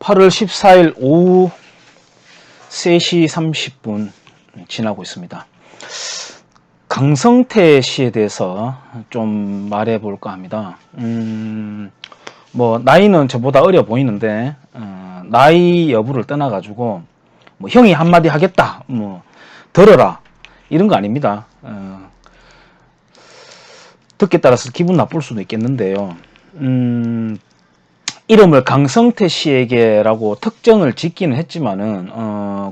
8월 14일 오후 3시 30분 지나고 있습니다. 강성태 씨에 대해서 좀 말해 볼까 합니다. 뭐 나이는 저보다 어려 보이는데 나이 여부를 떠나 가지고 뭐 형이 한마디 하겠다, 뭐 들어라 이런 거 아닙니다. 듣기에 따라서 기분 나쁠 수도 있겠는데요. 이름을 강성태 씨에게라고 특정을 짓기는 했지만은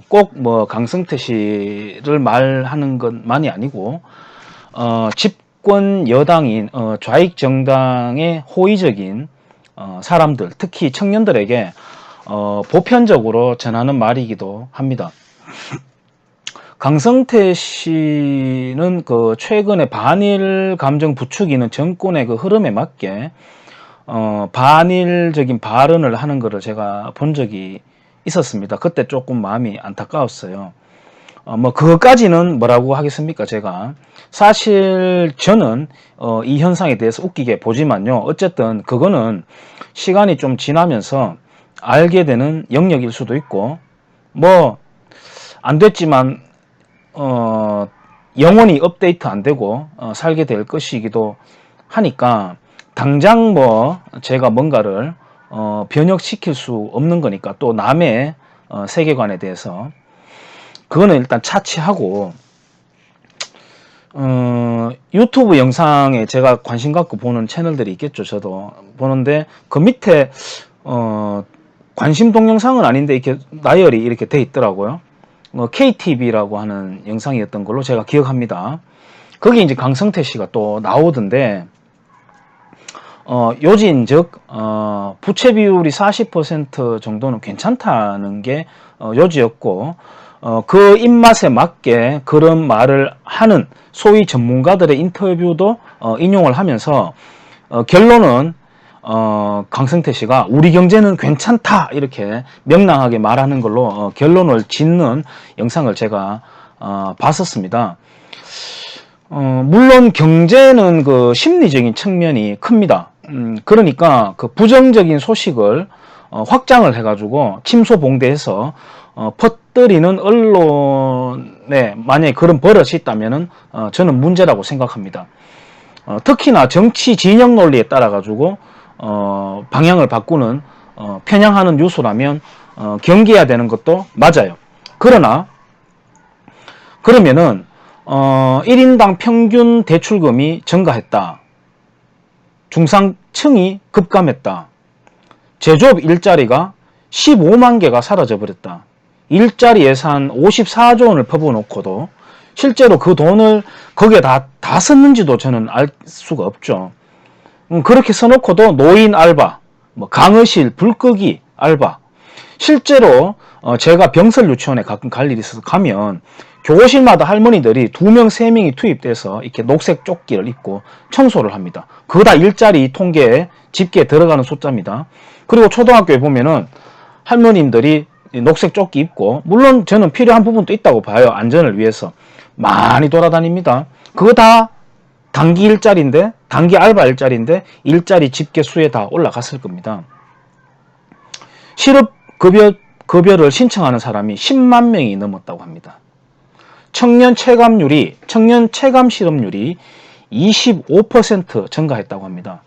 꼭 뭐 강성태 씨를 말하는 것만이 아니고 집권 여당인 좌익 정당의 호의적인 사람들, 특히 청년들에게 보편적으로 전하는 말이기도 합니다. 강성태 씨는 그 최근에 반일 감정 부추기는 정권의 그 흐름에 맞게 반일적인 발언을 하는 것을 제가 본 적이 있었습니다. 그때 조금 마음이 안타까웠어요. 뭐 그것까지는 뭐라고 하겠습니까? 제가 사실 저는 이 현상에 대해서 웃기게 보지만요. 어쨌든 그거는 시간이 좀 지나면서 알게 되는 영역일 수도 있고 뭐 안 됐지만 영원히 업데이트 안 되고 살게 될 것이기도 하니까 당장 뭐 제가 뭔가를 변혁시킬 수 없는 거니까, 또 남의 세계관에 대해서 그거는 일단 차치하고 유튜브 영상에 제가 관심 갖고 보는 채널들이 있겠죠. 저도 보는데 그 밑에 관심 동영상은 아닌데 이렇게 나열이 이렇게 돼 있더라고요. KTV라고 하는 영상이었던 걸로 제가 기억합니다. 거기 이제 강성태 씨가 또 나오던데 요진 즉 부채 비율이 40% 정도는 괜찮다는 게 요지였고 그 입맛에 맞게 그런 말을 하는 소위 전문가들의 인터뷰도 인용을 하면서 결론은 강성태 씨가 우리 경제는 괜찮다 이렇게 명랑하게 말하는 걸로 결론을 짓는 영상을 제가 봤었습니다. 물론 경제는 그 심리적인 측면이 큽니다. 그러니까 그 부정적인 소식을 확장을 해가지고 침소봉대해서 퍼뜨리는 언론에 만약에 그런 버릇이 있다면은 저는 문제라고 생각합니다. 특히나 정치 진영 논리에 따라 가지고 방향을 바꾸는 편향하는 요소라면 경계해야 되는 것도 맞아요. 그러나 그러면은 1인당 평균 대출금이 증가했다. 중산층이 급감했다. 제조업 일자리가 15만 개가 사라져 버렸다. 일자리 예산 54조 원을 퍼부어놓고도 실제로 그 돈을 거기에 다 썼는지도 저는 알 수가 없죠. 그렇게 써놓고도 노인 알바, 뭐 강의실 불끄기 알바, 실제로 제가 병설 유치원에 가끔 갈 일이 있어서 가면 교실마다 할머니들이 2명, 3명이 투입돼서 이렇게 녹색 조끼를 입고 청소를 합니다. 그거 다 일자리 통계에 집계에 들어가는 숫자입니다. 그리고 초등학교에 보면은 할머님들이 녹색 조끼 입고, 물론 저는 필요한 부분도 있다고 봐요. 안전을 위해서 많이 돌아다닙니다. 그거 다 단기 일자리인데, 단기 알바 일자리인데 일자리 집계 수에 다 올라갔을 겁니다. 실업급여를 신청하는 사람이 10만 명이 넘었다고 합니다. 청년 체감 실업률이 25% 증가했다고 합니다.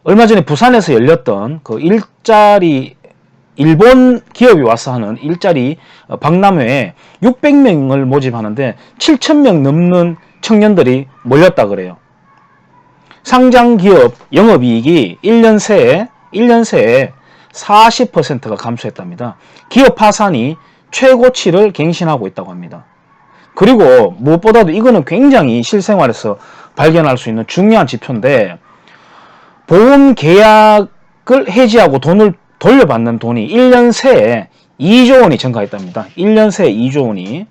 얼마 전에 부산에서 열렸던 그 일자리, 일본 기업이 와서 하는 일자리 박람회에 600명을 모집하는데 7,000명 넘는 청년들이 몰렸다 그래요. 상장 기업 영업이익이 1년 새에 40%가 감소했답니다. 기업 파산이 최고치를 갱신하고 있다고 합니다. 그리고 무엇보다도 이거는 굉장히 실생활에서 발견할 수 있는 중요한 지표인데, 보험 계약을 해지하고 돈을 돌려받는 돈이 1년 새에 2조 원이 증가했답니다. 1년 새에 2조 원이.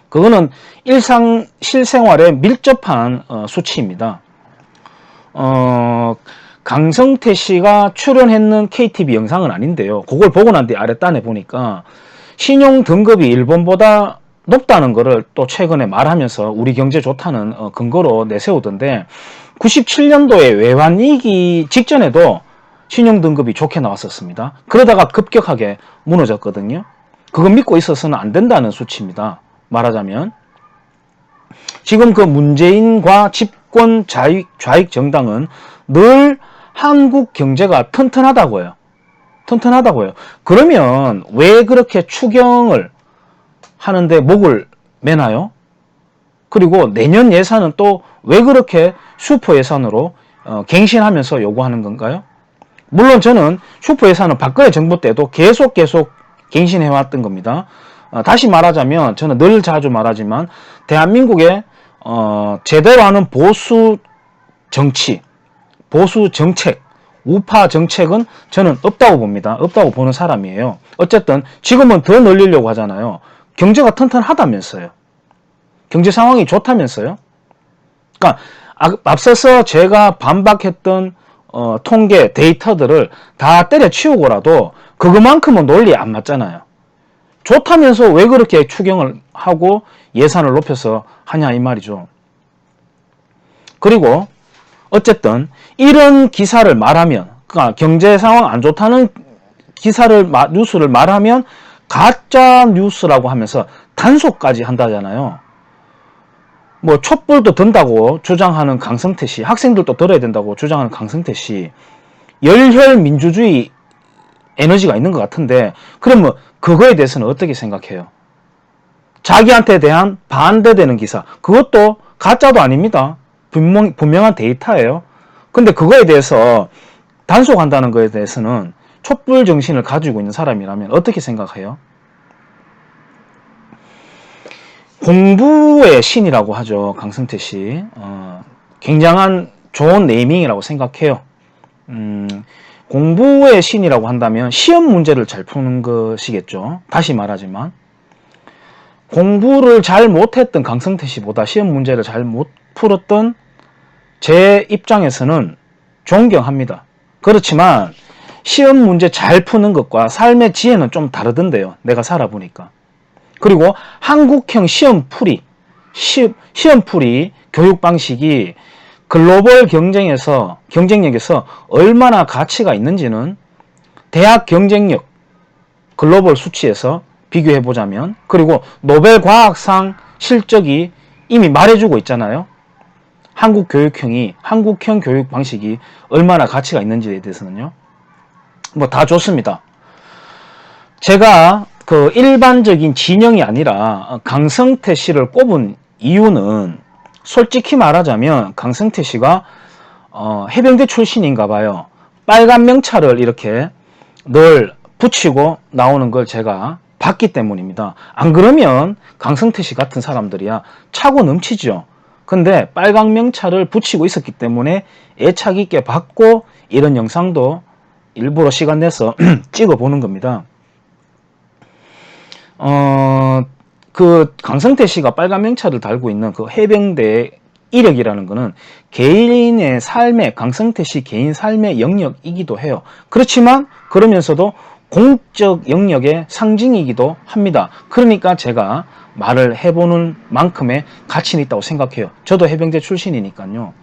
그거는 실생활에 밀접한 수치입니다. 강성태 씨가 출연했는 KTV 영상은 아닌데요. 그걸 보고 난 뒤 아랫단에 보니까 신용 등급이 일본보다 높다는 거를 또 최근에 말하면서 우리 경제 좋다는 근거로 내세우던데, 97년도에 외환위기 직전에도 신용등급이 좋게 나왔었습니다. 그러다가 급격하게 무너졌거든요. 그거 믿고 있어서는 안 된다는 수치입니다. 말하자면 지금 그 문재인과 집권 좌익 정당은 늘 한국 경제가 튼튼하다고요. 튼튼하다고요. 그러면 왜 그렇게 추경을 하는데 목을 매나요? 그리고 내년 예산은 또 왜 그렇게 슈퍼 예산으로 갱신하면서 요구하는 건가요? 물론 저는 슈퍼 예산은 박근혜 정부 때도 계속 갱신해왔던 겁니다. 다시 말하자면 저는 늘 자주 말하지만 대한민국의 제대로 하는 보수 정치, 보수 정책, 우파 정책은 저는 없다고 봅니다. 없다고 보는 사람이에요. 어쨌든 지금은 더 늘리려고 하잖아요. 경제가 튼튼하다면서요. 경제 상황이 좋다면서요. 그러니까 앞서서 제가 반박했던 통계 데이터들을 다 때려치우고라도 그것만큼은 논리에 안 맞잖아요. 좋다면서 왜 그렇게 추경을 하고 예산을 높여서 하냐 이 말이죠. 그리고 어쨌든 이런 기사를 말하면, 그러니까 경제 상황 안 좋다는 뉴스를 말하면 가짜 뉴스라고 하면서 단속까지 한다잖아요. 뭐 촛불도 든다고 주장하는 강성태 씨, 학생들도 들어야 된다고 주장하는 강성태 씨, 열혈 민주주의 에너지가 있는 것 같은데, 그러면 그거에 대해서는 어떻게 생각해요? 자기한테 대한 반대되는 기사, 그것도 가짜도 아닙니다. 분명한 데이터예요. 근데 그거에 대해서 단속한다는 거에 대해서는 촛불 정신을 가지고 있는 사람이라면 어떻게 생각해요? 공부의 신이라고 하죠. 강성태 씨. 굉장한 좋은 네이밍이라고 생각해요. 공부의 신이라고 한다면 시험 문제를 잘 푸는 것이겠죠. 다시 말하지만 공부를 잘 못했던 강성태 씨보다 시험 문제를 잘 못 풀었던 제 입장에서는 존경합니다. 그렇지만 시험 문제 잘 푸는 것과 삶의 지혜는 좀 다르던데요. 내가 살아보니까. 그리고 한국형 시험풀이 교육 방식이 글로벌 경쟁력에서 얼마나 가치가 있는지는 대학 경쟁력 글로벌 수치에서 비교해 보자면, 그리고 노벨 과학상 실적이 이미 말해주고 있잖아요. 한국형 교육 방식이 얼마나 가치가 있는지에 대해서는요. 뭐 다 좋습니다. 제가 그 일반적인 진영이 아니라 강성태 씨를 꼽은 이유는 솔직히 말하자면 강성태 씨가 해병대 출신인가 봐요. 빨간 명찰을 이렇게 늘 붙이고 나오는 걸 제가 봤기 때문입니다. 안 그러면 강성태 씨 같은 사람들이야 차고 넘치죠. 근데 빨간 명찰을 붙이고 있었기 때문에 애착 있게 봤고 이런 영상도 일부러 시간 내서 찍어 보는 겁니다. 그 강성태 씨가 빨간 명찰을 달고 있는 그 해병대의 이력이라는 거는 개인의 삶의, 강성태 씨 개인 삶의 영역이기도 해요. 그렇지만 그러면서도 공적 영역의 상징이기도 합니다. 그러니까 제가 말을 해보는 만큼의 가치는 있다고 생각해요. 저도 해병대 출신이니까요.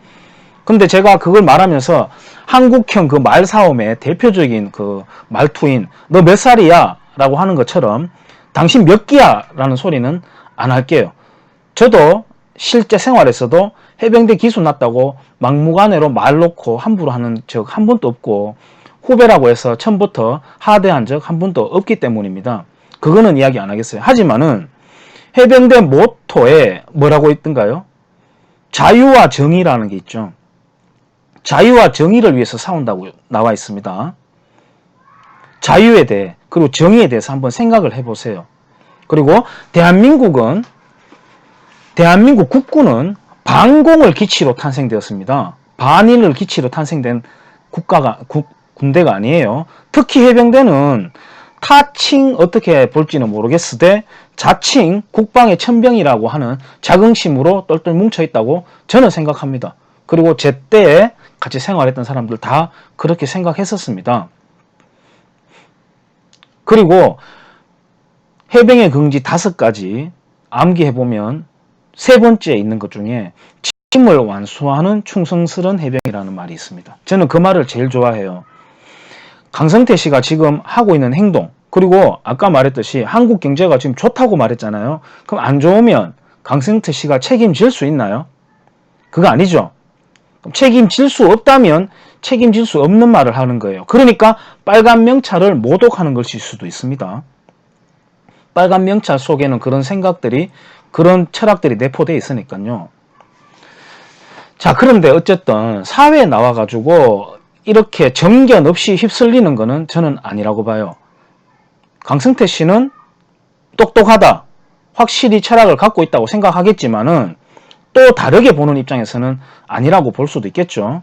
근데 제가 그걸 말하면서 한국형 그 말싸움의 대표적인 그 말투인 너 몇 살이야? 라고 하는 것처럼 당신 몇 기야? 라는 소리는 안 할게요. 저도 실제 생활에서도 해병대 기수 났다고 막무가내로 말 놓고 함부로 하는 적 한 번도 없고 후배라고 해서 처음부터 하대한 적 한 번도 없기 때문입니다. 그거는 이야기 안 하겠어요. 하지만은 해병대 모토에 뭐라고 있던가요? 자유와 정의라는 게 있죠. 자유와 정의를 위해서 싸운다고 나와 있습니다. 자유에 대해 그리고 정의에 대해서 한번 생각을 해보세요. 그리고 대한민국 국군은 반공을 기치로 탄생되었습니다. 반일을 기치로 탄생된 군대가 아니에요. 특히 해병대는 타칭 어떻게 볼지는 모르겠으되 자칭 국방의 천병이라고 하는 자긍심으로 똘똘 뭉쳐있다고 저는 생각합니다. 그리고 제때에 같이 생활했던 사람들 다 그렇게 생각했었습니다. 그리고 해병의 긍지 5가지 암기해보면 세 번째에 있는 것 중에 책임을 완수하는 충성스러운 해병이라는 말이 있습니다. 저는 그 말을 제일 좋아해요. 강성태 씨가 지금 하고 있는 행동, 그리고 아까 말했듯이 한국 경제가 지금 좋다고 말했잖아요. 그럼 안 좋으면 강성태 씨가 책임질 수 있나요? 그거 아니죠. 책임질 수 없다면 책임질 수 없는 말을 하는 거예요. 그러니까 빨간 명찰을 모독하는 것일 수도 있습니다. 빨간 명찰 속에는 그런 생각들이, 그런 철학들이 내포되어 있으니까요. 자, 그런데 어쨌든 사회에 나와가지고 이렇게 정견 없이 휩쓸리는 거는 저는 아니라고 봐요. 강성태 씨는 똑똑하다, 확실히 철학을 갖고 있다고 생각하겠지만은 또 다르게 보는 입장에서는 아니라고 볼 수도 있겠죠.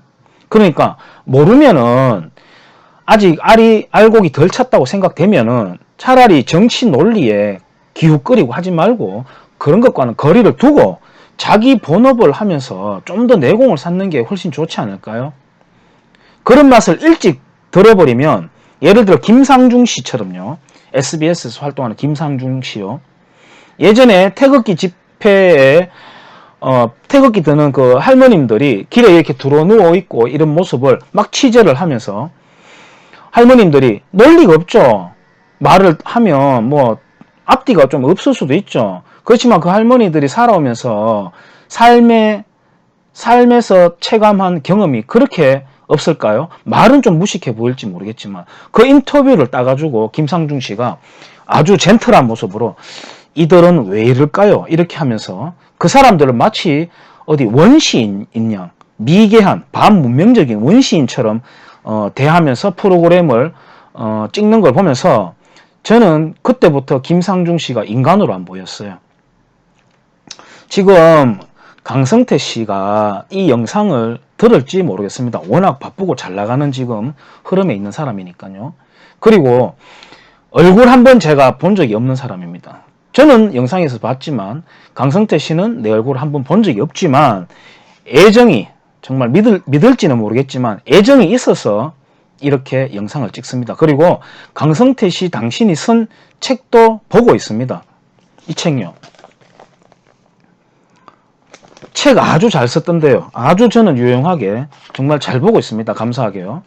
그러니까 모르면은, 아직 알곡이 덜 찼다고 생각되면은 차라리 정치 논리에 기웃거리고 하지 말고 그런 것과는 거리를 두고 자기 본업을 하면서 좀 더 내공을 쌓는 게 훨씬 좋지 않을까요? 그런 맛을 일찍 들어버리면, 예를 들어 김상중 씨처럼요, SBS에서 활동하는 김상중 씨요, 예전에 태극기 집회에 태극기 드는 그 할머님들이 길에 이렇게 들어 누워 있고 이런 모습을 막 취재를 하면서, 할머님들이 논리가 없죠. 말을 하면 뭐 앞뒤가 좀 없을 수도 있죠. 그렇지만 그 할머니들이 살아오면서 삶에서 체감한 경험이 그렇게 없을까요? 말은 좀 무식해 보일지 모르겠지만 그 인터뷰를 따가지고 김상중 씨가 아주 젠틀한 모습으로 이들은 왜 이럴까요? 이렇게 하면서 그 사람들을 마치 어디 원시인인 양, 미개한 반문명적인 원시인처럼 대하면서 프로그램을 찍는 걸 보면서 저는 그때부터 김상중 씨가 인간으로 안 보였어요. 지금 강성태 씨가 이 영상을 들을지 모르겠습니다. 워낙 바쁘고 잘 나가는 지금 흐름에 있는 사람이니까요. 그리고 얼굴 한번 제가 본 적이 없는 사람입니다. 저는 영상에서 봤지만 강성태 씨는 내 얼굴 한번 본 적이 없지만 애정이, 정말 믿을지는 모르겠지만 애정이 있어서 이렇게 영상을 찍습니다. 그리고 강성태 씨 당신이 쓴 책도 보고 있습니다. 이 책요. 책 아주 잘 썼던데요. 아주 저는 유용하게 정말 잘 보고 있습니다. 감사하게요.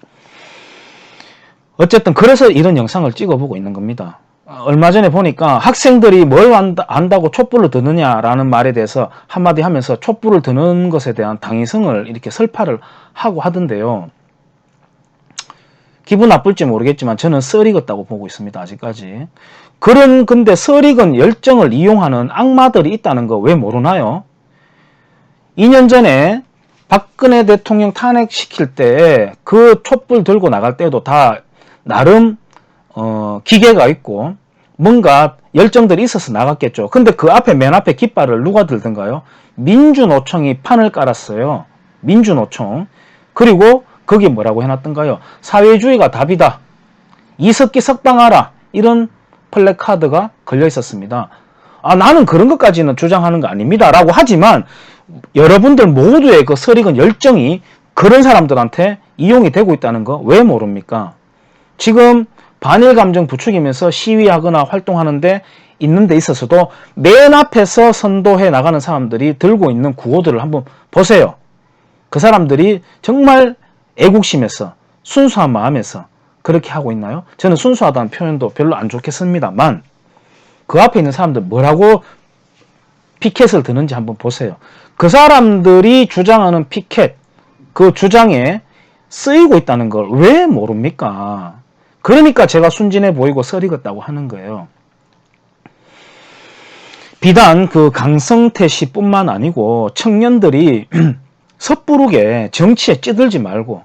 어쨌든 그래서 이런 영상을 찍어보고 있는 겁니다. 얼마 전에 보니까 학생들이 뭘 안다고 촛불을 드느냐라는 말에 대해서 한마디 하면서 촛불을 드는 것에 대한 당위성을 이렇게 설파를 하고 하던데요. 기분 나쁠지 모르겠지만 저는 썰익었다고 보고 있습니다. 아직까지. 근데 썰익은 열정을 이용하는 악마들이 있다는 거 왜 모르나요? 2년 전에 박근혜 대통령 탄핵시킬 때 그 촛불 들고 나갈 때도 다 나름 기계가 있고 뭔가 열정들이 있어서 나갔겠죠. 근데 그 앞에, 맨 앞에 깃발을 누가 들던가요? 민주노총이 판을 깔았어요. 민주노총. 그리고 거기 뭐라고 해놨던가요? 사회주의가 답이다. 이석기 석방하라. 이런 플래카드가 걸려 있었습니다. 나는 그런 것까지는 주장하는 거 아닙니다. 라고 하지만 여러분들 모두의 그 설익은 열정이 그런 사람들한테 이용이 되고 있다는 거 왜 모릅니까? 지금 반일 감정 부추기면서 시위하거나 활동하는데 있는 데 있어서도 맨 앞에서 선도해 나가는 사람들이 들고 있는 구호들을 한번 보세요. 그 사람들이 정말 애국심에서, 순수한 마음에서 그렇게 하고 있나요? 저는 순수하다는 표현도 별로 안 좋겠습니다만 그 앞에 있는 사람들 뭐라고 피켓을 드는지 한번 보세요. 그 사람들이 주장하는 피켓, 그 주장에 쓰이고 있다는 걸 왜 모릅니까? 그러니까 제가 순진해 보이고 썰익었다고 하는 거예요. 비단 그 강성태 씨뿐만 아니고 청년들이 섣부르게 정치에 찌들지 말고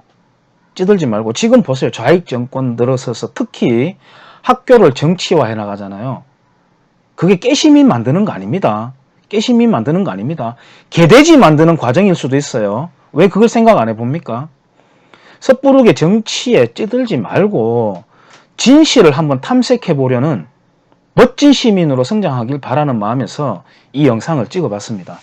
지금 보세요. 좌익 정권 들어서서 특히 학교를 정치화해 나가잖아요. 그게 깨심이 만드는 거 아닙니다. 깨심이 만드는 거 아닙니다. 개돼지 만드는 과정일 수도 있어요. 왜 그걸 생각 안 해봅니까? 섣부르게 정치에 찌들지 말고 진실을 한번 탐색해 보려는 멋진 시민으로 성장하길 바라는 마음에서 이 영상을 찍어봤습니다.